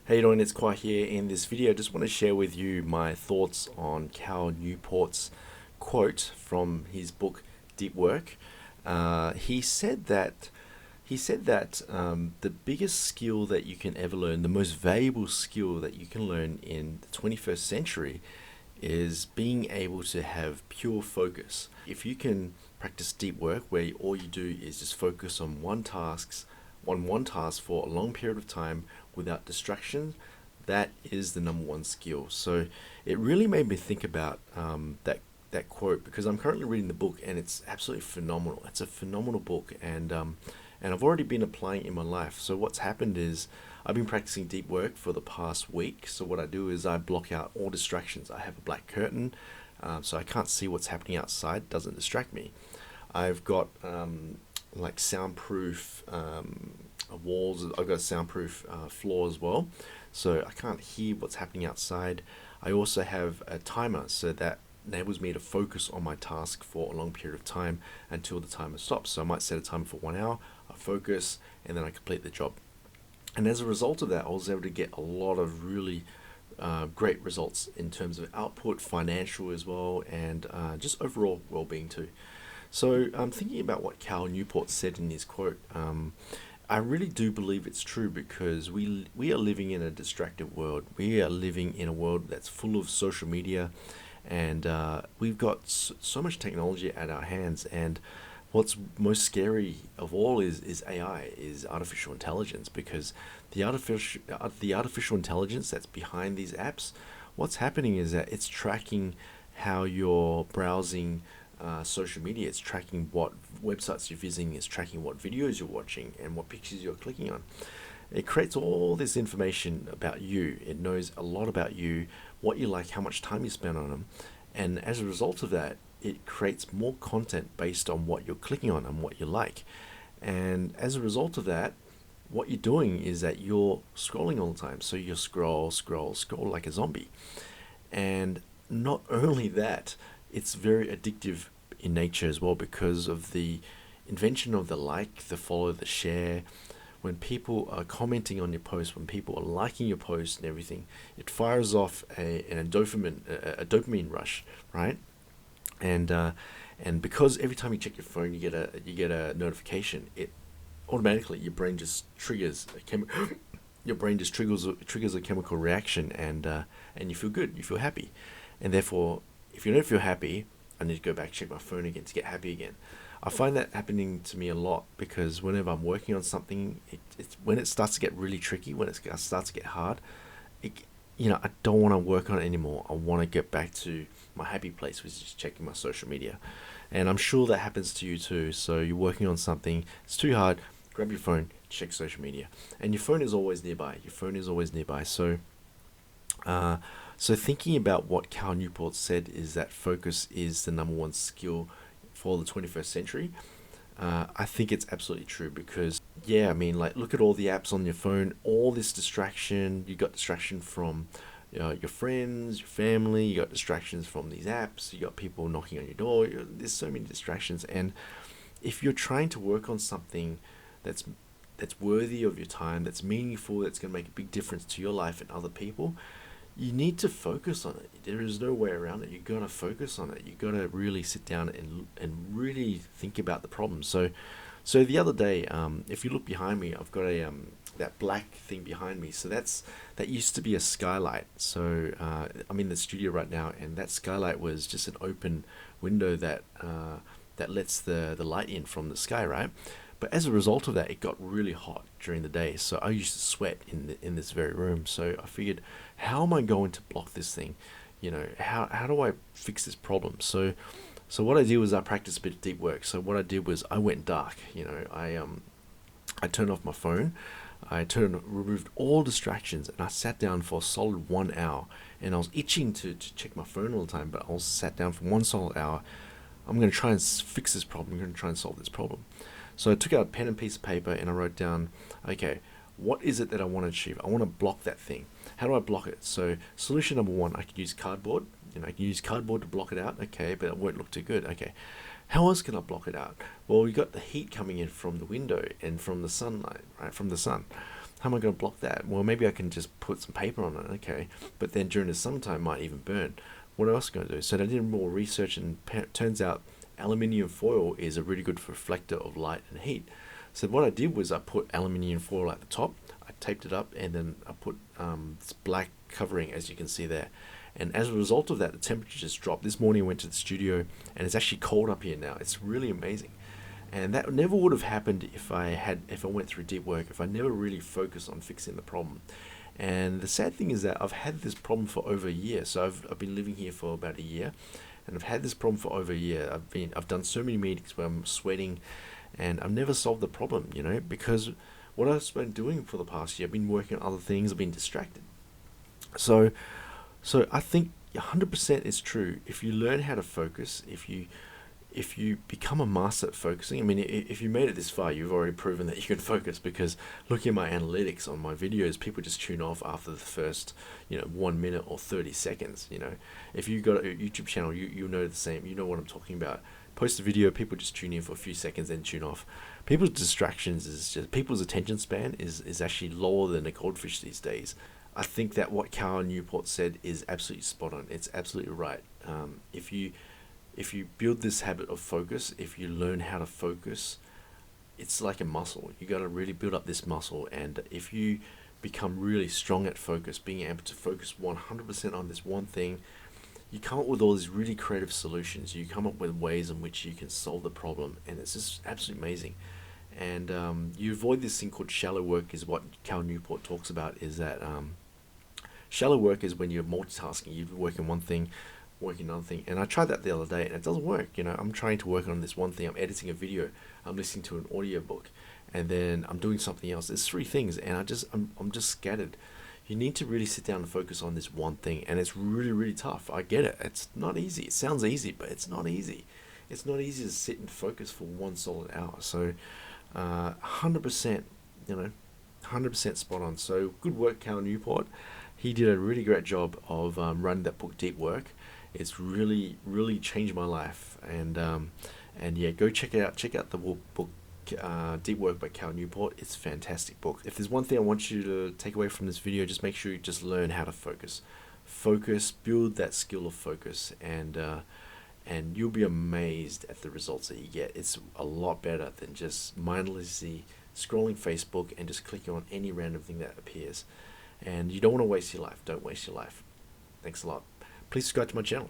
How you doing? It's Khoa here. In this video, I just want to share with you my thoughts on Cal Newport's quote from his book Deep Work. He said that the biggest skill that you can ever learn, the most valuable skill that you can learn in the 21st century, is being able to have pure focus. If you can practice deep work, where all you do is just focus on one task for a long period of time without distraction, that is the number one skill. So it really made me think about that quote, because I'm currently reading the book and it's absolutely phenomenal. It's a phenomenal book, and I've already been applying it in my life. So what's happened is I've been practicing deep work for the past week. So what I do is I block out all distractions. I have a black curtain, so I can't see what's happening outside. It doesn't distract me. I've got like soundproof walls. I've got a soundproof floor as well, so I can't hear what's happening outside. I also have a timer, so that enables me to focus on my task for a long period of time until the timer stops. So I might set a timer for 1 hour, I focus, and then I complete the job. And as a result of that, I was able to get a lot of really great results in terms of output, financial as well, and just overall well-being too. So I'm thinking about what Cal Newport said in his quote. I really do believe it's true, because we are living in a distracted world. We are living in a world that's full of social media, and we've got so much technology at our hands. And what's most scary of all is AI, is artificial intelligence, because the artificial intelligence that's behind these apps, what's happening is that it's tracking how you're browsing social media. It's tracking what websites you're visiting, it's tracking what videos you're watching and what pictures you're clicking on. It creates all this information about you. It knows a lot about you, what you like, how much time you spend on them, and as a result of that, it creates more content based on what you're clicking on and what you like. And as a result of that, what you're doing is that you're scrolling all the time. So you scroll like a zombie. And not only that, it's very addictive in nature as well, because of the invention of the like, the follow, the share. When people are commenting on your post, when people are liking your post and everything, it fires off a dopamine rush, right? And because every time you check your phone, you get a notification, it automatically, your brain just triggers a chemical reaction, and you feel good, you feel happy. And therefore, if you don't feel happy, I need to go back, check my phone again to get happy again. I find that happening to me a lot, because whenever I'm working on something, it's when it starts to get really tricky, when it starts to get hard, I don't want to work on it anymore. I want to get back to my happy place, which is just checking my social media. And I'm sure that happens to you too. So you're working on something, it's too hard, grab your phone, check social media. And your phone is always nearby. So thinking about what Cal Newport said, is that focus is the number one skill for the 21st century. I think it's absolutely true, because like, look at all the apps on your phone, all this distraction. You got distraction from your friends, your family. You got distractions from these apps. You got people knocking on your door. There's so many distractions, and if you're trying to work on something that's worthy of your time, that's meaningful, that's going to make a big difference to your life and other people, you need to focus on it. There is no way around it. You got to focus on it. You got to really sit down and really think about the problem. So the other day, if you look behind me, I've got that black thing behind me. So that used to be a skylight. So I'm in the studio right now, and that skylight was just an open window that lets the light in from the sky, right? But as a result of that, it got really hot during the day. So I used to sweat in this very room. So I figured, how am I going to block this thing? How do I fix this problem? So what I did was I practiced a bit of deep work. So what I did was I went dark. I turned off my phone. Removed all distractions, and I sat down for a solid 1 hour. And I was itching to check my phone all the time, but I was sat down for one solid hour. I'm going to try and fix this problem. I'm going to try and solve this problem. So I took out a pen and piece of paper, and I wrote down, okay, what is it that I want to achieve? I want to block that thing. How do I block it? So solution number one, I could use cardboard. I can use cardboard to block it out. Okay, but it won't look too good. Okay, how else can I block it out? Well, we got the heat coming in from the window and from the sunlight, right? From the sun. How am I going to block that? Well, maybe I can just put some paper on it, okay. But then during the summertime, it might even burn. What else am I going to do? So I did more research, and turns out aluminium foil is a really good reflector of light and heat. So what I did was I put aluminium foil at the top, I taped it up, and then I put this black covering, as you can see there. And as a result of that, the temperature just dropped. This morning I went to the studio, and it's actually cold up here now. It's really amazing. And that never would have happened if I went through deep work, if I never really focused on fixing the problem. And the sad thing is that I've had this problem for over a year. So I've been living here for about a year, and I've had this problem for over a year. I've done so many meetings where I'm sweating, and I've never solved the problem, because what I've been doing for the past year, I've been working on other things, I've been distracted. So I think 100% is true. If you learn how to focus, if you become a master at focusing, I mean, if you made it this far, you've already proven that you can focus, because looking at my analytics on my videos, people just tune off after the first, 1 minute or 30 seconds, If you got a YouTube channel, you'll know the same. You know what I'm talking about. Post a video, people just tune in for a few seconds, then tune off. People's distractions people's attention span is actually lower than a goldfish these days. I think that what Khoa Newport said is absolutely spot on. It's absolutely right. If you build this habit of focus, if you learn how to focus, it's like a muscle. You got to really build up this muscle. And if you become really strong at focus, being able to focus 100% on this one thing, you come up with all these really creative solutions. You come up with ways in which you can solve the problem, and it's just absolutely amazing. And you avoid this thing called shallow work, is what Khoa Newport talks about, is that shallow work is when you're multitasking. You're working one thing, working another thing. And I tried that the other day, and it doesn't work. I'm trying to work on this one thing. I'm editing a video, I'm listening to an audiobook, and then I'm doing something else. There's three things, and I'm just scattered. You need to really sit down and focus on this one thing, and it's really, really tough. I get it. It's not easy. It sounds easy, but it's not easy. It's not easy to sit and focus for one solid hour. So 100%, 100% spot on. So good work, Khoa Newport. He did a really great job of running that book, Deep Work. It's really, really changed my life. And yeah, go check it out. Check out the book, Deep Work by Khoa Newport. It's a fantastic book. If there's one thing I want you to take away from this video, just make sure you just learn how to focus. Focus, build that skill of focus, and you'll be amazed at the results that you get. It's a lot better than just mindlessly scrolling Facebook and just clicking on any random thing that appears. And you don't want to waste your life. Don't waste your life. Thanks a lot. Please subscribe to my channel.